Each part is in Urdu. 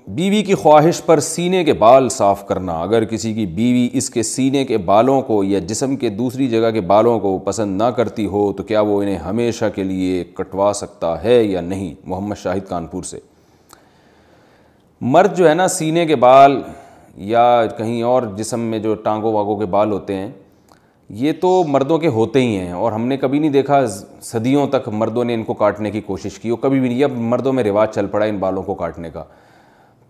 بیوی کی خواہش پر سینے کے بال صاف کرنا۔ اگر کسی کی بیوی اس کے سینے کے بالوں کو یا جسم کے دوسری جگہ کے بالوں کو پسند نہ کرتی ہو تو کیا وہ انہیں ہمیشہ کے لیے کٹوا سکتا ہے یا نہیں؟ محمد شاہد کانپور سے۔ مرد جو ہے نا، سینے کے بال یا کہیں اور جسم میں جو ٹانگوں واگوں کے بال ہوتے ہیں، یہ تو مردوں کے ہوتے ہی ہیں، اور ہم نے کبھی نہیں دیکھا صدیوں تک مردوں نے ان کو کاٹنے کی کوشش کی، اور کبھی بھی نہیں۔ اب مردوں میں رواج چل پڑا ان بالوں کو کاٹنے کا۔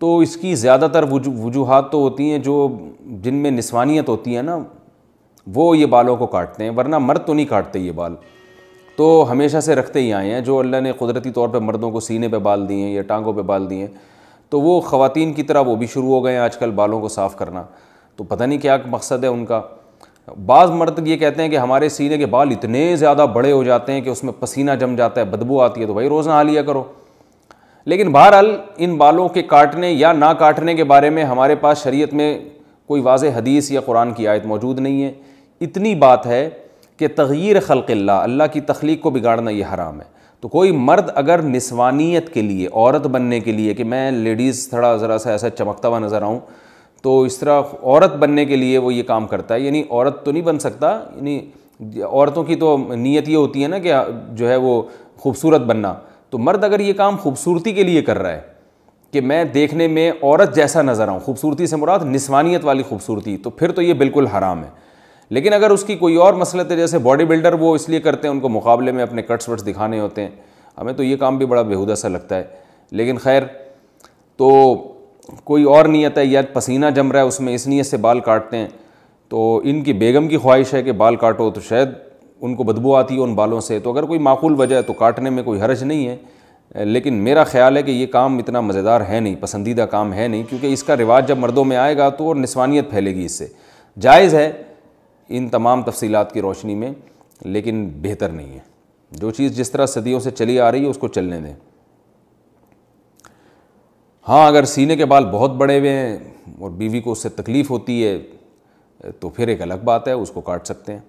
تو اس کی زیادہ تر وجوہات تو ہوتی ہیں جو جن میں نسوانیت ہوتی ہے نا، وہ یہ بالوں کو کاٹتے ہیں، ورنہ مرد تو نہیں کاٹتے یہ بال، تو ہمیشہ سے رکھتے ہی آئے ہیں۔ جو اللہ نے قدرتی طور پہ مردوں کو سینے پہ بال دیے ہیں یا ٹانگوں پہ بال دیے ہیں، تو وہ خواتین کی طرح وہ بھی شروع ہو گئے ہیں آج کل بالوں کو صاف کرنا۔ تو پتہ نہیں کیا مقصد ہے ان کا۔ بعض مرد یہ کہتے ہیں کہ ہمارے سینے کے بال اتنے زیادہ بڑے ہو جاتے ہیں کہ اس میں پسینہ جم جاتا ہے، بدبو آتی ہے، تو بھائی روز نہا لیا کرو۔ لیکن بہرحال ان بالوں کے کاٹنے یا نہ کاٹنے کے بارے میں ہمارے پاس شریعت میں کوئی واضح حدیث یا قرآن کی آیت موجود نہیں ہے۔ اتنی بات ہے کہ تغییر خلق اللہ کی تخلیق کو بگاڑنا یہ حرام ہے۔ تو کوئی مرد اگر نسوانیت کے لیے، عورت بننے کے لیے، کہ میں لیڈیز تھوڑا ذرا سا ایسا چمکتا ہوا نظر آؤں، تو اس طرح عورت بننے کے لیے وہ یہ کام کرتا ہے، یعنی عورت تو نہیں بن سکتا، یعنی عورتوں کی تو نیت یہ ہوتی ہے نا کہ جو ہے وہ خوبصورت بننا، تو مرد اگر یہ کام خوبصورتی کے لیے کر رہا ہے کہ میں دیکھنے میں عورت جیسا نظر آؤں، خوبصورتی سے مراد نسوانیت والی خوبصورتی، تو پھر تو یہ بالکل حرام ہے۔ لیکن اگر اس کی کوئی اور مسلط ہے، جیسے باڈی بلڈر وہ اس لیے کرتے ہیں ان کو مقابلے میں اپنے کٹس وٹس دکھانے ہوتے ہیں، ہمیں تو یہ کام بھی بڑا بیہودہ سا لگتا ہے، لیکن خیر، تو کوئی اور نیت ہے یا پسینہ جم رہا ہے اس میں، اس نیت سے بال کاٹتے ہیں، تو ان کی بیگم کی خواہش ہے کہ بال کاٹو، تو شاید ان کو بدبو آتی ہے ان بالوں سے، تو اگر کوئی معقول وجہ ہے تو کاٹنے میں کوئی حرج نہیں ہے۔ لیکن میرا خیال ہے کہ یہ کام اتنا مزیدار ہے نہیں، پسندیدہ کام ہے نہیں، کیونکہ اس کا رواج جب مردوں میں آئے گا تو اور نسوانیت پھیلے گی اس سے۔ جائز ہے ان تمام تفصیلات کی روشنی میں، لیکن بہتر نہیں ہے۔ جو چیز جس طرح صدیوں سے چلی آ رہی ہے اس کو چلنے دیں۔ ہاں، اگر سینے کے بال بہت بڑے ہوئے ہیں اور بیوی کو اس سے تکلیف ہوتی ہے تو پھر ایک الگ بات ہے، اس کو کاٹ سکتے ہیں۔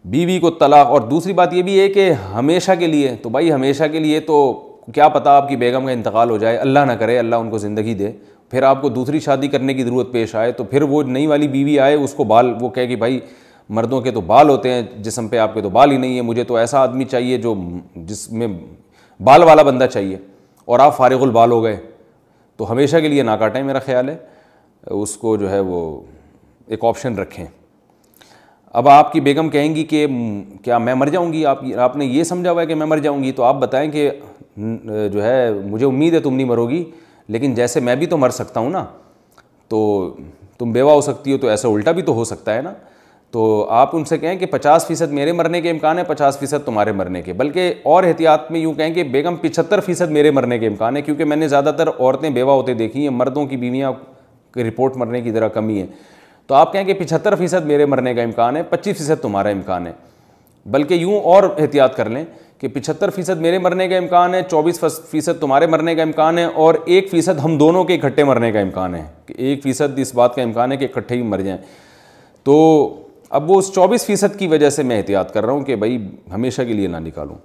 بیوی کو طلاق، اور دوسری بات یہ بھی ہے کہ ہمیشہ کے لیے، تو بھائی ہمیشہ کے لیے تو کیا پتہ آپ کی بیگم کا انتقال ہو جائے، اللہ نہ کرے، اللہ ان کو زندگی دے، پھر آپ کو دوسری شادی کرنے کی ضرورت پیش آئے، تو پھر وہ نئی والی بیوی آئے، اس کو بال، وہ کہے کہ بھائی مردوں کے تو بال ہوتے ہیں جسم پہ، آپ کے تو بال ہی نہیں ہے، مجھے تو ایسا آدمی چاہیے جو جس میں بال والا بندہ چاہیے، اور آپ فارغ البال ہو گئے، تو ہمیشہ کے لیے نہ کاٹیں، میرا خیال ہے اس کو جو ہے وہ ایک آپشن رکھیں۔ اب آپ کی بیگم کہیں گی کہ کیا میں مر جاؤں گی، آپ نے یہ سمجھا ہوا ہے کہ میں مر جاؤں گی، تو آپ بتائیں کہ جو ہے مجھے امید ہے تم نہیں مرو گی، لیکن جیسے میں بھی تو مر سکتا ہوں نا، تو تم بیوہ ہو سکتی ہو، تو ایسا الٹا بھی تو ہو سکتا ہے نا۔ تو آپ ان سے کہیں کہ 50% میرے مرنے کے امکان ہے، 50% تمہارے مرنے کے، بلکہ اور احتیاط میں یوں کہیں کہ بیگم 75% میرے مرنے کے امکان ہے، کیونکہ میں نے زیادہ تر عورتیں بیوہ ہوتے دیکھی ہیں، مردوں کی بیویاں کی رپورٹ مرنے کی ذرا کمی ہے، تو آپ کہیں کہ 75% میرے مرنے کا امکان ہے، 25% تمہارا امکان ہے، بلکہ یوں اور احتیاط کر لیں کہ 75% میرے مرنے کا امکان ہے، 24% تمہارے مرنے کا امکان ہے، اور 1% ہم دونوں کے اکٹھے مرنے کا امکان ہے، کہ 1% اس بات کا امکان ہے کہ اکٹھے ہی مر جائیں۔ تو اب وہ اس 24% کی وجہ سے میں احتیاط کر رہا ہوں کہ بھائی ہمیشہ کے لیے نہ نکالوں۔